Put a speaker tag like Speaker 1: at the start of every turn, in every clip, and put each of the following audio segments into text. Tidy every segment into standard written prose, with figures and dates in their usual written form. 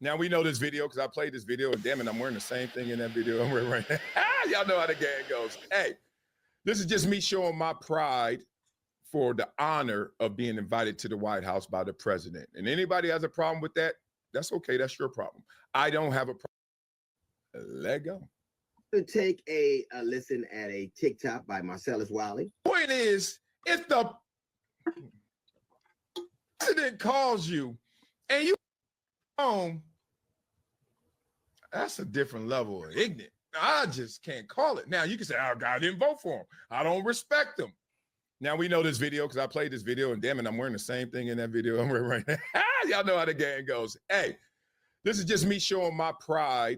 Speaker 1: Now we know this video because I played this video, and damn it, I'm wearing the same thing in that video I'm wearing right now. Y'all know how the game goes. Hey, this is just me showing my pride for the honor of being invited to the White House by the president. And anybody has a problem with that, that's okay. That's your problem. I don't have a problem. Let go.
Speaker 2: To take a listen at a TikTok by Marcellus Wiley.
Speaker 1: Point is, if the president calls you and you home, that's a different level of ignorant. I just can't call it. Now you can say, "Oh, God, I didn't vote for him. I don't respect him." Now we know this video because I played this video, and damn it, I'm wearing the same thing in that video I'm wearing right now. Y'all know how the game goes. Hey, this is just me showing my pride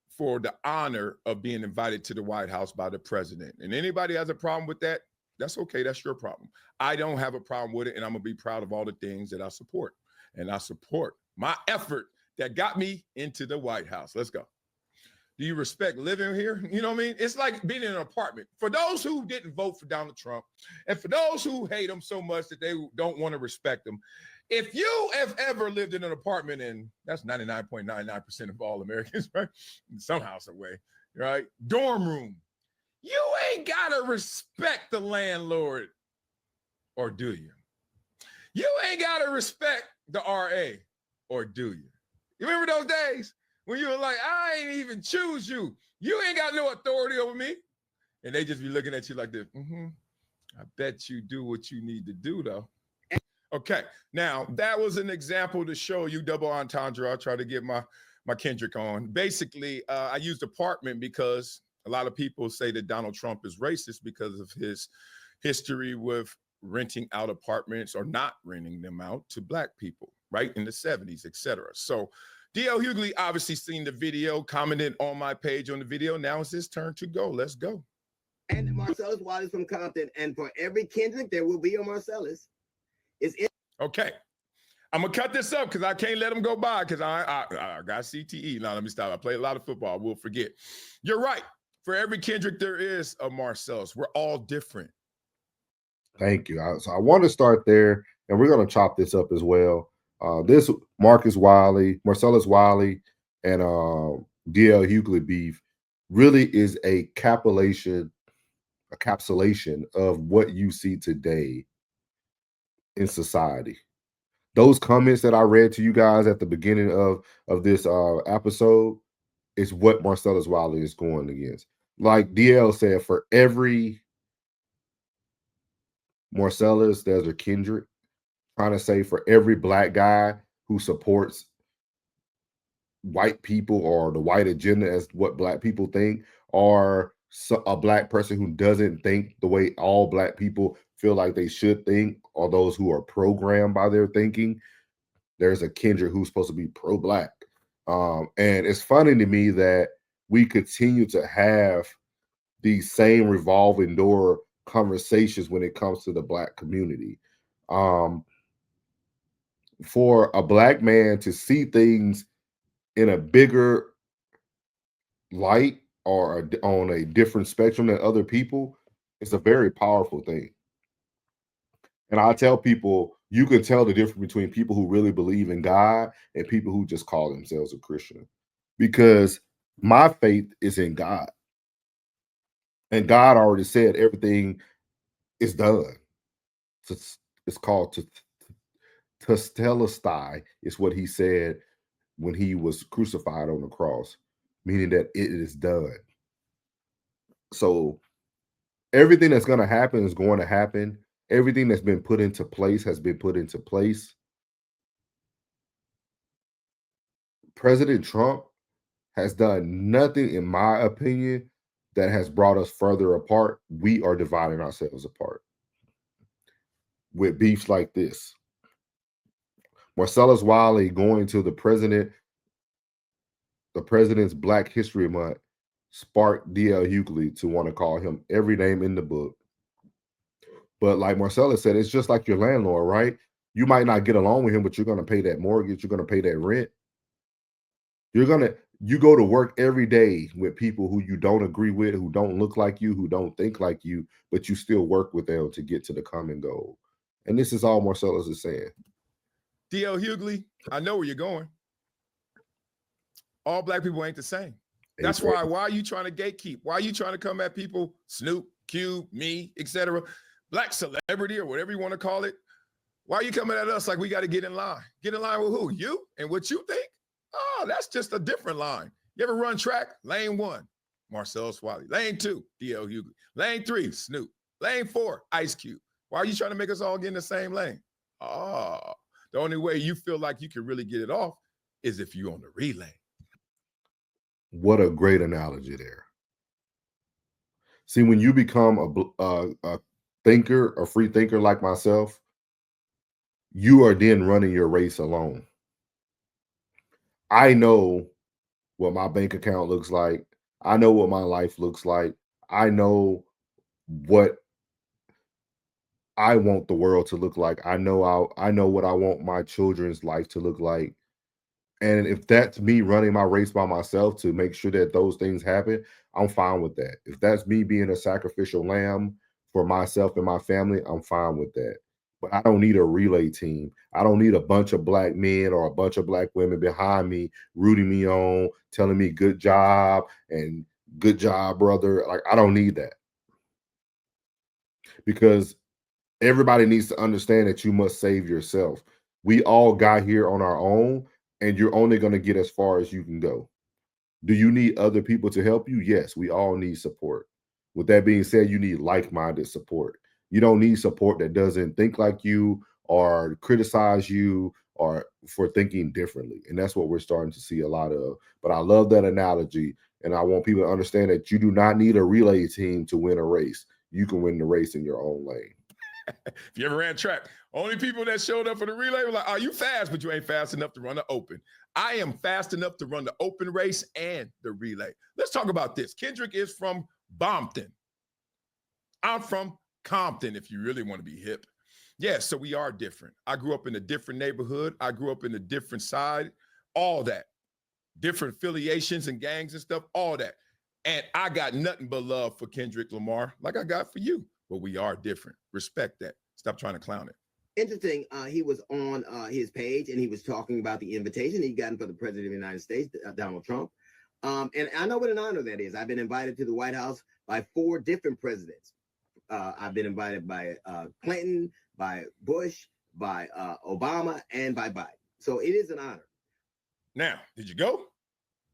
Speaker 1: for the honor of being invited to the White House by the president. And anybody has a problem with that, that's okay. That's your problem. I don't have a problem with it, and I'm going to be proud of all the things that I support. And I support my effort that got me into the White House. Let's go. Do you respect living here? You know what I mean? It's like being in an apartment. For those who didn't vote for Donald Trump, and for those who hate him so much that they don't want to respect him, if you have ever lived in an apartment, and that's 99.99% of all Americans, right? In some house away, right? Dorm room. You ain't got to respect the landlord, or do you? You ain't got to respect the RA, or do you? You remember those days when you were like, I ain't even choose you. You ain't got no authority over me. And they just be looking at you like this. I bet you do what you need to do, though. Okay, now that was an example to show you double entendre. I'll try to get my Kendrick on. Basically, I used apartment because a lot of people say that Donald Trump is racist because of his history with renting out apartments or not renting them out to Black people, right, in the 70s, etc. So D.L. Hughley obviously seen the video, commented on my page on the video. Now it's his turn to go. Let's go.
Speaker 2: And Marcellus Wiley from Compton. And for every Kendrick, there will be a Marcellus.
Speaker 1: Okay. I'm going to cut this up because I can't let him go by because I got CTE. Now, let me stop. I play a lot of football. I will forget. You're right. For every Kendrick, there is a Marcellus. We're all different.
Speaker 3: Thank you. So I want to start there, and we're going to chop this up as well. This Marcellus Wiley, and D.L. Hughley beef really is a encapsulation of what you see today in society. Those comments that I read to you guys at the beginning of this episode is what Marcellus Wiley is going against. Like DL said, for every Marcellus, there's a Kendrick. Trying to say for every Black guy who supports white people or the white agenda as what Black people think, or a Black person who doesn't think the way all Black people feel like they should think, or those who are programmed by their thinking, there's a Kendrick who's supposed to be pro-Black. And it's funny to me that we continue to have these same revolving door conversations when it comes to the Black community. For a Black man to see things in a bigger light or on a different spectrum than other people, it's a very powerful thing. And I tell people, you can tell the difference between people who really believe in God and people who just call themselves a Christian. Because my faith is in God. And God already said everything is done. It's called Testelestai, is what he said when he was crucified on the cross, meaning that it is done. So everything that's going to happen is going to happen. Everything that's been put into place has been put into place. President Trump has done nothing, in my opinion, that has brought us further apart. We are dividing ourselves apart with beefs like this. Marcellus Wiley going to the president's Black History Month sparked D.L. Hughley to want to call him every name in the book. But like Marcellus said, it's just like your landlord, right? You might not get along with him, but you're going to pay that mortgage. You're going to pay that rent. You go to work every day with people who you don't agree with, who don't look like you, who don't think like you, but you still work with them to get to the common goal. And this is all Marcellus is saying.
Speaker 1: D.L. Hughley, I know where you're going. All black people ain't the same. That's why are you trying to gatekeep? Why are you trying to come at people, Snoop, Cube, me, etc., black celebrity or whatever you want to call it? Why are you coming at us like we got to get in line? Get in line with who? You and what you think? Oh, that's just a different line. You ever run track? Lane 1, Marcellus Wiley. Lane 2, D.L. Hughley. Lane 3, Snoop. Lane 4, Ice Cube. Why are you trying to make us all get in the same lane? Oh, the only way you feel like you can really get it off is if you're on the relay.
Speaker 3: What a great analogy there. See, when you become a thinker, a free thinker like myself, you are then running your race alone. I know what my bank account looks like. I know what my life looks like. I know what I want the world to look like. I know what I want my children's life to look like. And if that's me running my race by myself to make sure that those things happen, I'm fine with that. If that's me being a sacrificial lamb for myself and my family, I'm fine with that. But I don't need a relay team. I don't need a bunch of black men or a bunch of black women behind me, rooting me on, telling me good job and good job, brother. Like, I don't need that. Because everybody needs to understand that you must save yourself. We all got here on our own, and you're only going to get as far as you can go. Do you need other people to help you? Yes, we all need support. With that being said, you need like-minded support. You don't need support that doesn't think like you or criticize you or for thinking differently. And that's what we're starting to see a lot of. But I love that analogy, and I want people to understand that you do not need a relay team to win a race. You can win the race in your own lane.
Speaker 1: If you ever ran track, only people that showed up for the relay were like, oh, you fast, but you ain't fast enough to run the open. I am fast enough to run the open race and the relay. Let's talk about this. Kendrick is from Bompton. I'm from Compton, if you really want to be hip. Yes, so we are different. I grew up in a different neighborhood. I grew up in a different side, all that. Different affiliations and gangs and stuff, all that. And I got nothing but love for Kendrick Lamar, like I got for you. But we are different. Respect that. Stop trying to clown it.
Speaker 2: Interesting. He was on his page and he was talking about the invitation he gotten for the president of the United States, Donald Trump. And I know what an honor that is. I've been invited to the White House by 4 different presidents. I've been invited by Clinton, by Bush, by Obama, and by Biden. So it is an honor.
Speaker 1: Now, did you go?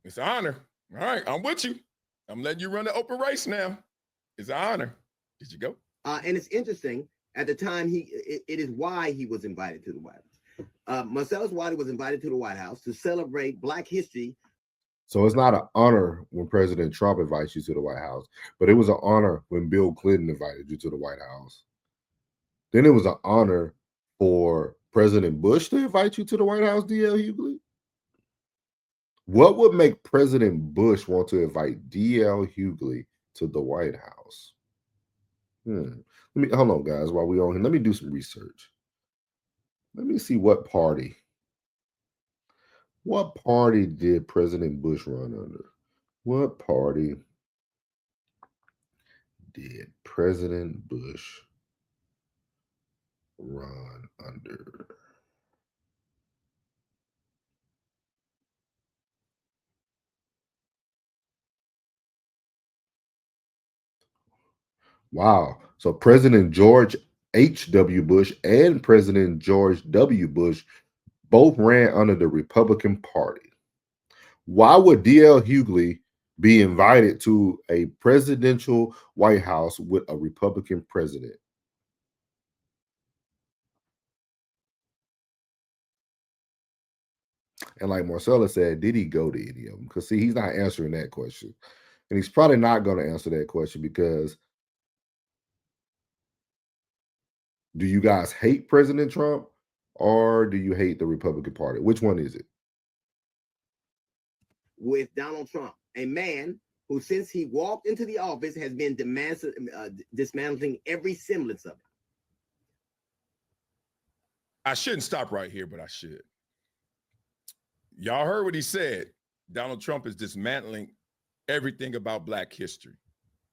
Speaker 1: It's an honor. All right, I'm with you. I'm letting you run the open race now. It's an honor. Did you go?
Speaker 2: And it's interesting. At the time, it is why he was invited to the White House. Marcellus Wiley was invited to the White House to celebrate Black history.
Speaker 3: So it's not an honor when President Trump invites you to the White House, but it was an honor when Bill Clinton invited you to the White House. Then it was an honor for President Bush to invite you to the White House, D.L. Hughley. What would make President Bush want to invite D.L. Hughley to the White House? Let me hold on, guys, while we're on here. Let me do some research. Let me see what party did President Bush run under? What party did President Bush run under? Wow. So President George H.W. Bush and President George W. Bush both ran under the Republican Party. Why would D.L. Hughley be invited to a presidential White House with a Republican president? And like Marcellus said, did he go to any of them? Because see, he's not answering that question. And he's probably not going to answer that question because do you guys hate President Trump or do you hate the Republican Party? Which one is it?
Speaker 2: With Donald Trump, a man who, since he walked into the office, has been dismantling every semblance of it.
Speaker 1: I shouldn't stop right here, but I should. Y'all heard what he said. Donald Trump is dismantling everything about Black history.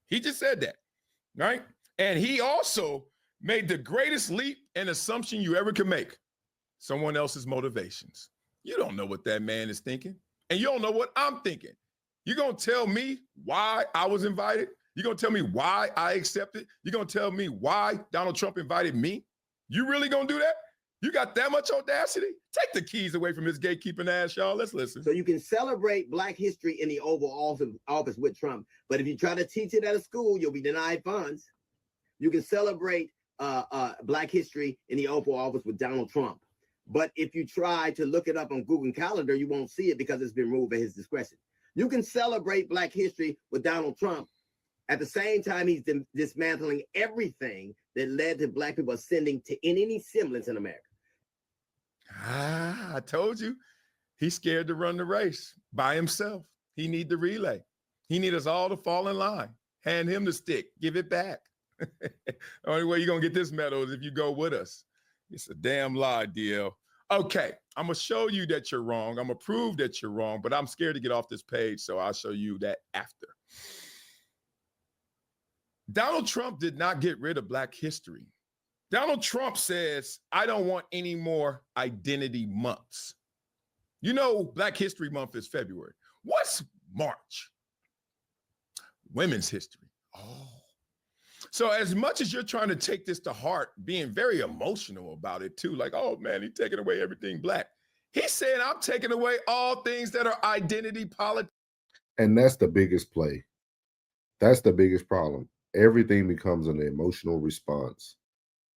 Speaker 1: He just said that, right? And he also made the greatest leap and assumption you ever could make: someone else's motivations. You don't know what that man is thinking. and you don't know what I'm thinking. You're going to tell me why I was invited? You're going to tell me why I accepted? You're going to tell me why Donald Trump invited me? You really going to do that? You got that much audacity? Take the keys away from his gatekeeping ass, y'all. Let's listen.
Speaker 2: So you can celebrate Black history in the Oval Office with Trump, but if you try to teach it at a school, you'll be denied funds. You can celebrate Black history in the Oval Office with Donald Trump, but if you try to look it up on Google Calendar, you won't see it because it's been removed at his discretion. You can celebrate Black history with Donald Trump. At the same time, he's dismantling everything that led to Black people ascending to any semblance in America.
Speaker 1: I told you, he's scared to run the race by himself. He need the relay. He need us all to fall in line. Hand him the stick. Give it back. The only way you're going to get this medal is if you go with us. It's a damn lie, DL. Okay, I'm going to show you that you're wrong. I'm going to prove that you're wrong, but I'm scared to get off this page, so I'll show you that after. Donald Trump did not get rid of Black history. Donald Trump says, I don't want any more identity months. You know, Black History Month is February. What's March? Women's history. Oh. So as much as you're trying to take this to heart, being very emotional about it too, like, oh man, he's taking away everything Black. He's saying, I'm taking away all things that are identity politics.
Speaker 3: And that's the biggest play. That's the biggest problem. Everything becomes an emotional response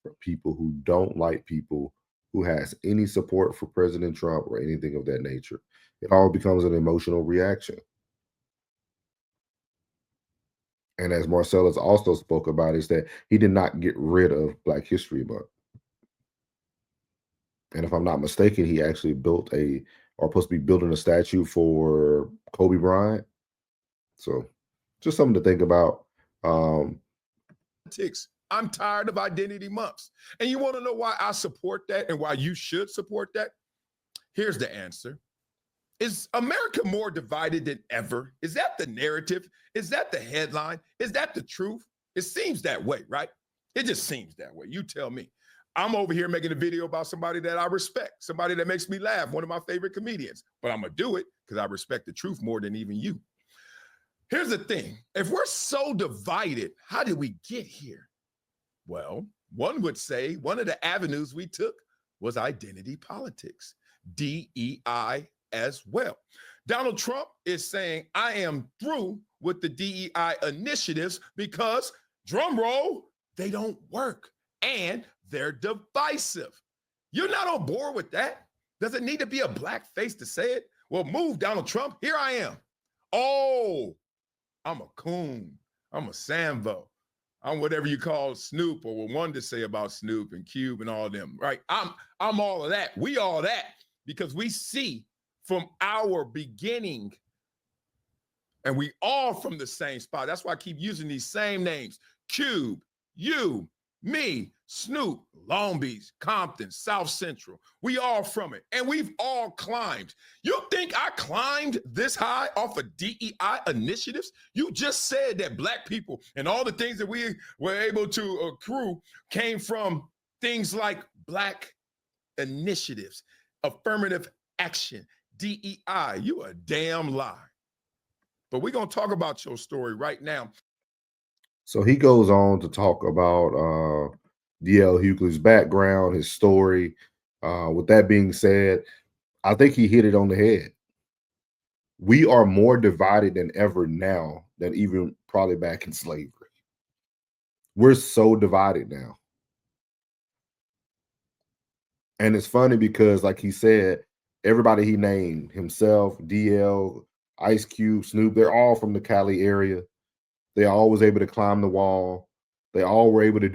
Speaker 3: for people who don't like people who has any support for President Trump or anything of that nature. It all becomes an emotional reaction. And as Marcellus also spoke about, is that he did not get rid of Black History Month. And if I'm not mistaken, he actually built supposed to be building a statue for Kobe Bryant. So just something to think about.
Speaker 1: I'm tired of identity months. And you want to know why I support that and why you should support that? Here's the answer. Is America more divided than ever? Is that the narrative? Is that the headline? Is that the truth? It seems that way, right? It just seems that way. You tell me. I'm over here making a video about somebody that I respect, somebody that makes me laugh, one of my favorite comedians, but I'm going to do it because I respect the truth more than even you. Here's the thing. If we're so divided, how did we get here? Well, one would say one of the avenues we took was identity politics, DEI as well. Donald Trump is saying, I am through with the DEI initiatives because, drum roll, they don't work and they're divisive. You're not on board with that? Does it need to be a Black face to say it? Well, move, Donald Trump. Here I am. Oh, I'm a coon. I'm a Sambo. I'm whatever you call Snoop or what one to say about Snoop and Cube and all them, right? I'm all of that. We all that because we see from our beginning and we all from the same spot. That's why I keep using these same names. Cube, you, me, Snoop, Long Beach, Compton, South Central. We all from it. And we've all climbed. You think I climbed this high off of DEI initiatives? You just said that Black people and all the things that we were able to accrue came from things like Black initiatives, affirmative action, DEI. You a damn lie. But we're going to talk about your story right now.
Speaker 3: So he goes on to talk about D.L. Hughley's background, his story. With that being said, I think he hit it on the head. We are more divided than ever now than even probably back in slavery. We're so divided now. And it's funny because, like he said, everybody he named, himself, DL, Ice Cube, Snoop, they're all from the Cali area. They all was able to climb the wall. They all were able to